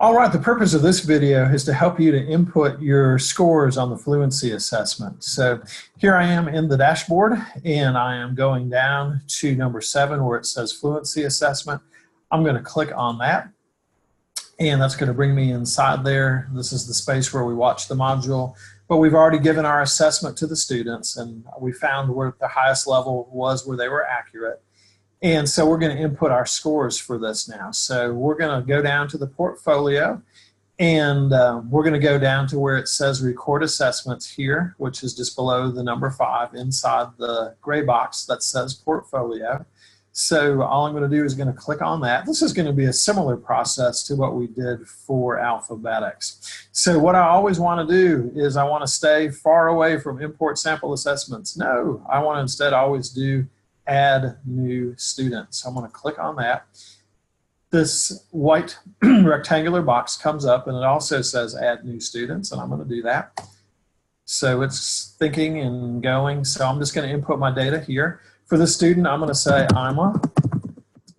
All right, the purpose of this video is to help you to input your scores on the fluency assessment. So here I am in the dashboard and I am going down to number 7 where it says fluency assessment. I'm going to click on that and that's going to bring me inside there. This is the space where we watch the module, but we've already given our assessment to the students and we found where the highest level was where they were accurate. And so we're going to input our scores for this now. So we're going to go down to the portfolio and we're going to go down to where it says record assessments here, which is just below the number 5 inside the gray box that says portfolio. So all I'm going to do is going to click on that. This is going to be a similar process to what we did for alphabetics. So what I always want to do is I want to stay far away from import sample assessments. No, I want to instead always do add new student. So I'm going to click on that. This white rectangular box comes up and it also says add new students, and I'm going to do that. So it's thinking and going. So I'm just going to input my data here. For the student, I'm going to say I'm a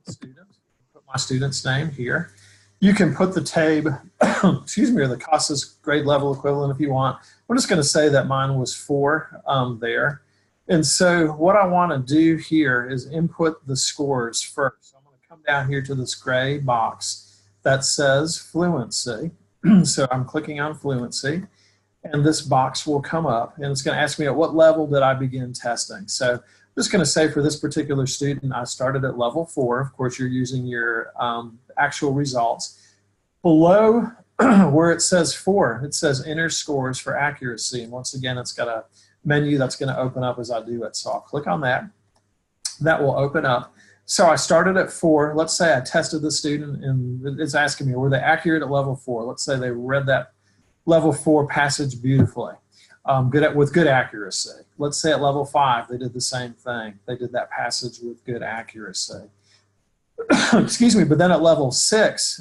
student. Put my student's name here. You can put the TABE, excuse me, or the CASA's grade level equivalent if you want. I'm just going to say that mine was 4 there. And so what I want to do here is input the scores first. So I'm going to come down here to this gray box that says fluency. So I'm clicking on fluency and this box will come up and it's going to ask me at what level did I begin testing. So I'm just going to say for this particular student I started at level 4. Of course you're using your actual results. Below where it says 4, it says enter scores for accuracy, and once again it's got a menu that's going to open up as I do it. So I'll click on that. That will open up. So I started at 4. Let's say I tested the student and it's asking me, were they accurate at level 4? Let's say they read that level 4 passage beautifully, with good accuracy. Let's say at level 5 they did the same thing. They did that passage with good accuracy. Excuse me, but then at level 6,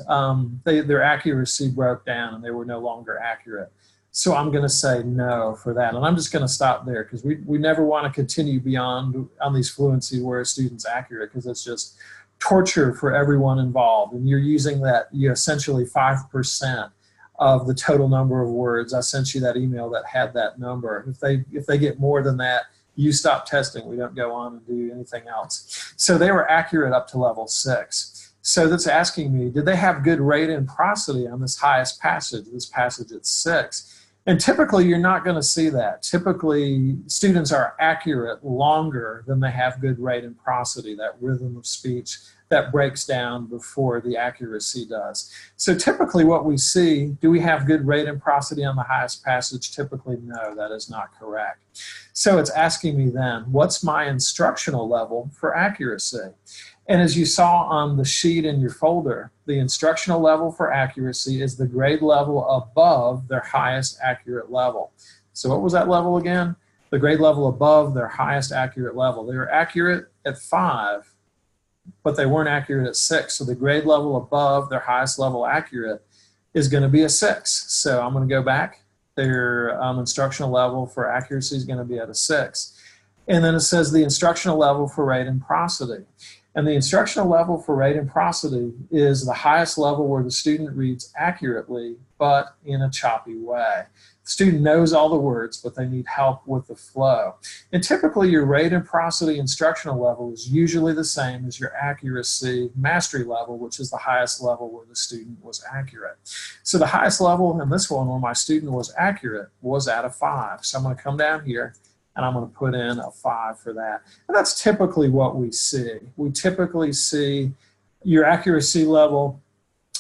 their accuracy broke down and they were no longer accurate. So I'm going to say no for that. And I'm just going to stop there because we never want to continue beyond on these fluency where a student's accurate, because it's just torture for everyone involved. And you're using that, essentially 5% of the total number of words. I sent you that email that had that number. If they get more than that, you stop testing. We don't go on and do anything else. So they were accurate up to level 6. So that's asking me, did they have good rate and prosody on this highest passage, this passage at 6? And typically you're not going to see that. Typically students are accurate longer than they have good rate and prosody, that rhythm of speech that breaks down before the accuracy does. So typically what we see, do we have good rate and prosody on the highest passage? Typically no, that is not correct. So it's asking me then, what's my instructional level for accuracy? And as you saw on the sheet in your folder, the instructional level for accuracy is the grade level above their highest accurate level. So what was that level again? The grade level above their highest accurate level. They were accurate at 5, but they weren't accurate at 6. So the grade level above their highest level accurate is going to be a 6. So I'm going to go back. Their instructional level for accuracy is going to be at a 6. And then it says the instructional level for rate and prosody. And the instructional level for rate and prosody is the highest level where the student reads accurately, but in a choppy way. The student knows all the words, but they need help with the flow. And typically your rate and prosody instructional level is usually the same as your accuracy mastery level, which is the highest level where the student was accurate. So the highest level in this one where my student was accurate was at a 5. So I'm going to come down here and I'm going to put in a 5 for that. And that's typically what we see. We typically see your accuracy level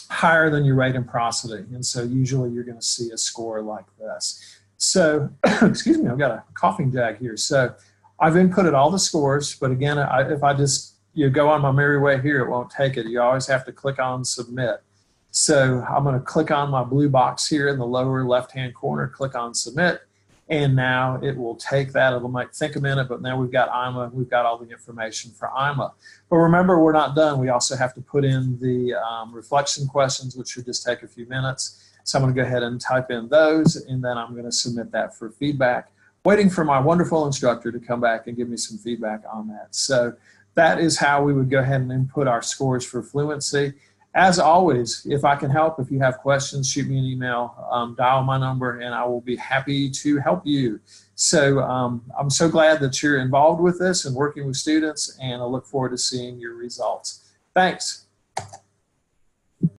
higher than your rate and prosody. And so usually you're going to see a score like this. So, excuse me, I've got a coughing jag here. So I've inputted all the scores, but again, if I just go on my merry way here, it won't take it. You always have to click on submit. So I'm going to click on my blue box here in the lower left-hand corner, click on submit. And now it will take that. It'll might think a minute, but now we've got IMA. We've got all the information for IMA. But remember, we're not done. We also have to put in the reflection questions, which should just take a few minutes. So I'm going to go ahead and type in those, and then I'm going to submit that for feedback, waiting for my wonderful instructor to come back and give me some feedback on that. So that is how we would go ahead and input our scores for fluency. As always, if I can help, if you have questions, shoot me an email, dial my number, and I will be happy to help you. So I'm so glad that you're involved with this and working with students, and I look forward to seeing your results. Thanks.